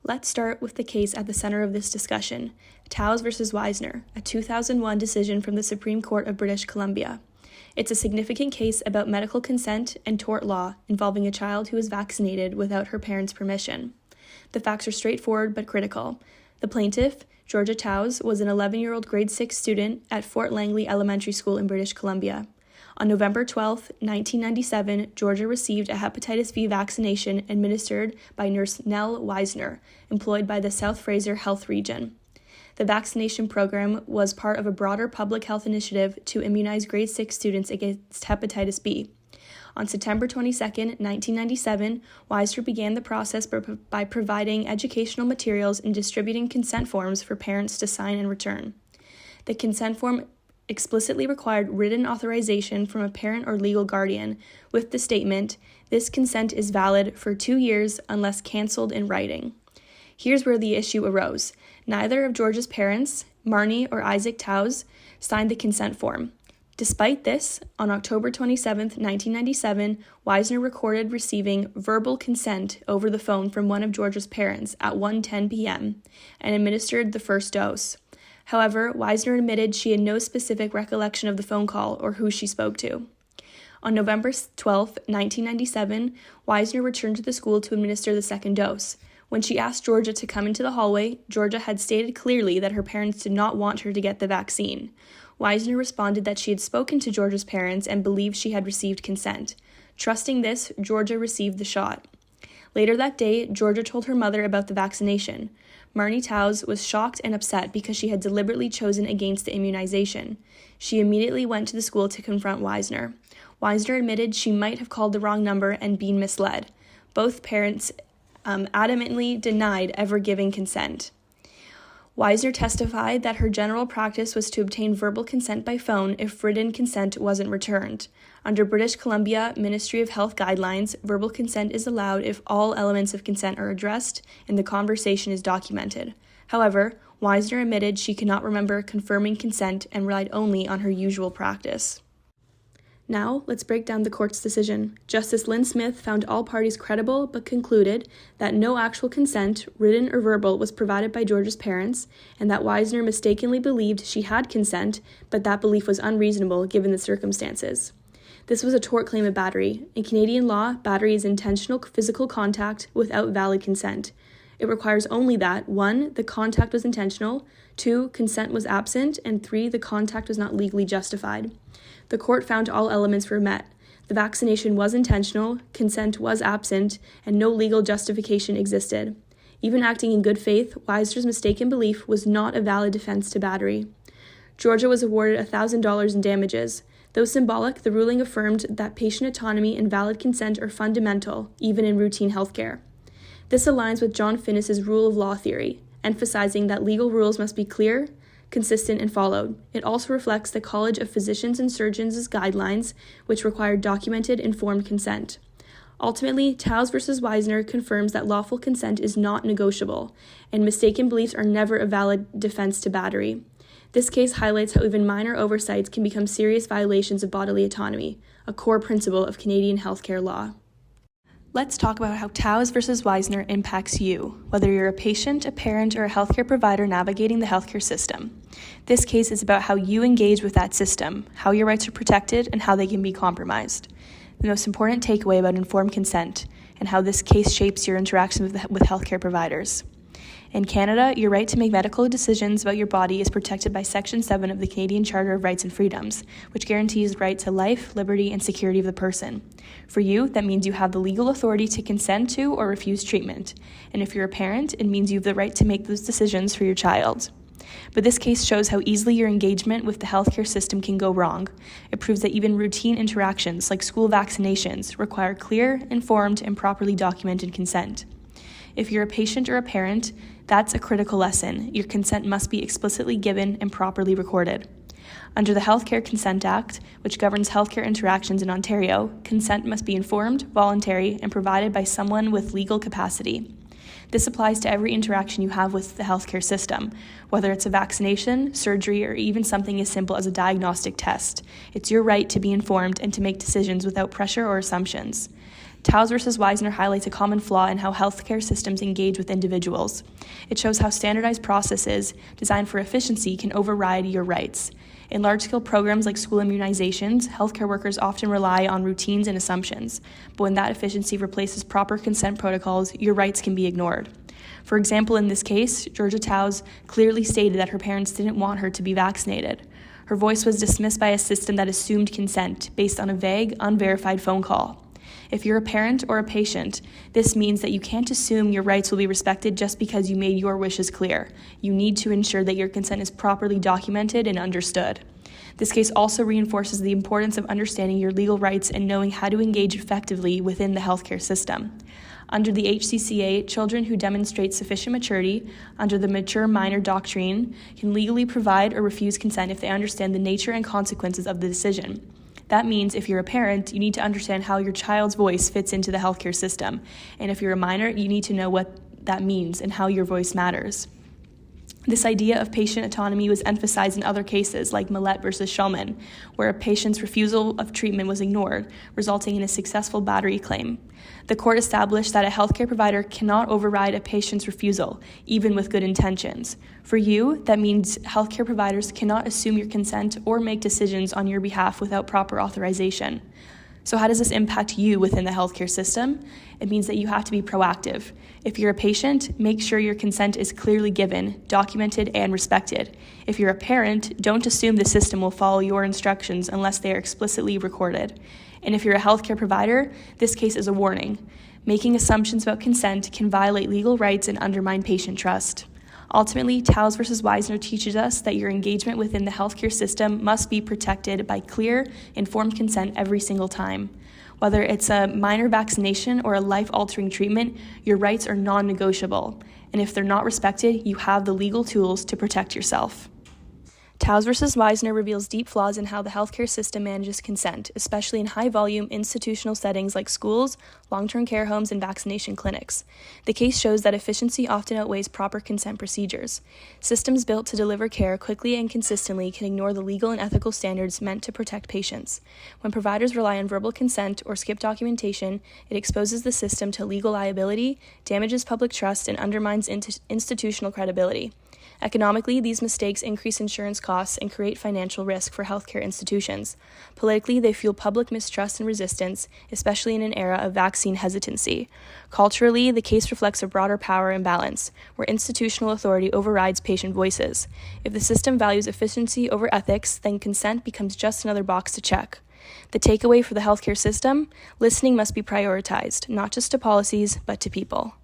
Let's start with the case at the center of this discussion, Towes v. Wisner, a 2001 decision from the Supreme Court of British Columbia. It's a significant case about medical consent and tort law involving a child who was vaccinated without her parents' permission. The facts are straightforward but critical. The plaintiff, Georgia Towes, was an 11-year-old grade 6 student at Fort Langley Elementary School in British Columbia. On November 12, 1997, Georgia received a hepatitis V vaccination administered by nurse Nell Wisner, employed by the South Fraser Health Region. The vaccination program was part of a broader public health initiative to immunize grade 6 students against hepatitis B. On September 22, 1997, Wisner began the process by providing educational materials and distributing consent forms for parents to sign and return. The consent form explicitly required written authorization from a parent or legal guardian with the statement, "This consent is valid for 2 years unless canceled in writing." Here's where the issue arose. Neither of Georgia's parents, Marnie or Isaac Towes, signed the consent form. Despite this, on October 27, 1997, Wisner recorded receiving verbal consent over the phone from one of Georgia's parents at 1:10 p.m. and administered the first dose. However, Wisner admitted she had no specific recollection of the phone call or who she spoke to. On November 12, 1997, Wisner returned to the school to administer the second dose. When she asked Georgia to come into the hallway, Georgia had stated clearly that her parents did not want her to get the vaccine. Wisner responded that she had spoken to Georgia's parents and believed she had received consent. Trusting this, Georgia received the shot. Later that day, Georgia told her mother about the vaccination. Marnie Towes was shocked and upset because she had deliberately chosen against the immunization. She immediately went to the school to confront Wisner. Wisner admitted she might have called the wrong number and been misled. Both parents adamantly denied ever giving consent. Wisner testified that her general practice was to obtain verbal consent by phone if written consent wasn't returned. Under British Columbia Ministry of Health guidelines, verbal consent is allowed if all elements of consent are addressed and the conversation is documented. However, Wisner admitted she could not remember confirming consent and relied only on her usual practice. Now, let's break down the court's decision. Justice Lynn Smith found all parties credible but concluded that no actual consent, written or verbal, was provided by Georgia's parents, and that Wisner mistakenly believed she had consent, but that belief was unreasonable given the circumstances. This was a tort claim of battery. In Canadian law, battery is intentional physical contact without valid consent. It requires only that 1. The contact was intentional, 2. Consent was absent, and 3. The contact was not legally justified. The court found all elements were met. The vaccination was intentional, consent was absent, and no legal justification existed. Even acting in good faith, Wisner's mistaken belief was not a valid defense to battery. Georgia was awarded $1,000 in damages. Though symbolic, the ruling affirmed that patient autonomy and valid consent are fundamental, even in routine healthcare. This aligns with John Finnis's rule of law theory, emphasizing that legal rules must be clear, consistent, and followed. It also reflects the College of Physicians and Surgeons' guidelines, which require documented, informed consent. Ultimately, Towes v. Wisner confirms that lawful consent is not negotiable, and mistaken beliefs are never a valid defense to battery. This case highlights how even minor oversights can become serious violations of bodily autonomy, a core principle of Canadian healthcare law. Let's talk about how Towes v. Wisner impacts you, whether you're a patient, a parent, or a healthcare provider navigating the healthcare system. This case is about how you engage with that system, how your rights are protected, and how they can be compromised. The most important takeaway about informed consent, and how this case shapes your interaction with healthcare providers. In Canada, your right to make medical decisions about your body is protected by Section 7 of the Canadian Charter of Rights and Freedoms, which guarantees the right to life, liberty, and security of the person. For you, that means you have the legal authority to consent to or refuse treatment. And if you're a parent, it means you have the right to make those decisions for your child. But this case shows how easily your engagement with the healthcare system can go wrong. It proves that even routine interactions, like school vaccinations, require clear, informed, and properly documented consent. If you're a patient or a parent, that's a critical lesson. Your consent must be explicitly given and properly recorded. Under the Healthcare Consent Act, which governs healthcare interactions in Ontario, consent must be informed, voluntary, and provided by someone with legal capacity. This applies to every interaction you have with the healthcare system, whether it's a vaccination, surgery, or even something as simple as a diagnostic test. It's your right to be informed and to make decisions without pressure or assumptions. Towes versus Wisner highlights a common flaw in how healthcare systems engage with individuals. It shows how standardized processes designed for efficiency can override your rights. In large-scale programs like school immunizations, healthcare workers often rely on routines and assumptions, but when that efficiency replaces proper consent protocols, your rights can be ignored. For example, in this case, Georgia Towes clearly stated that her parents didn't want her to be vaccinated. Her voice was dismissed by a system that assumed consent based on a vague, unverified phone call. If you're a parent or a patient, this means that you can't assume your rights will be respected just because you made your wishes clear. You need to ensure that your consent is properly documented and understood. This case also reinforces the importance of understanding your legal rights and knowing how to engage effectively within the healthcare system. Under the HCCA, children who demonstrate sufficient maturity under the mature minor doctrine can legally provide or refuse consent if they understand the nature and consequences of the decision. That means if you're a parent, you need to understand how your child's voice fits into the healthcare system. And if you're a minor, you need to know what that means and how your voice matters. This idea of patient autonomy was emphasized in other cases like Millett versus Shulman, where a patient's refusal of treatment was ignored, resulting in a successful battery claim. The court established that a healthcare provider cannot override a patient's refusal, even with good intentions. For you, that means healthcare providers cannot assume your consent or make decisions on your behalf without proper authorization. So how does this impact you within the healthcare system? It means that you have to be proactive. If you're a patient, make sure your consent is clearly given, documented, and respected. If you're a parent, don't assume the system will follow your instructions unless they are explicitly recorded. And if you're a healthcare provider, this case is a warning. Making assumptions about consent can violate legal rights and undermine patient trust. Ultimately, Towes versus Wisner teaches us that your engagement within the healthcare system must be protected by clear, informed consent every single time. Whether it's a minor vaccination or a life-altering treatment, your rights are non-negotiable. And if they're not respected, you have the legal tools to protect yourself. Towes versus Wisner reveals deep flaws in how the healthcare system manages consent, especially in high-volume institutional settings like schools, long-term care homes, and vaccination clinics. The case shows that efficiency often outweighs proper consent procedures. Systems built to deliver care quickly and consistently can ignore the legal and ethical standards meant to protect patients. When providers rely on verbal consent or skip documentation, it exposes the system to legal liability, damages public trust, and undermines institutional credibility. Economically, these mistakes increase insurance costs and create financial risk for healthcare institutions. Politically, they fuel public mistrust and resistance, especially in an era of vaccine hesitancy. Culturally, the case reflects a broader power imbalance, where institutional authority overrides patient voices. If the system values efficiency over ethics, then consent becomes just another box to check. The takeaway for the healthcare system: listening must be prioritized, not just to policies, but to people.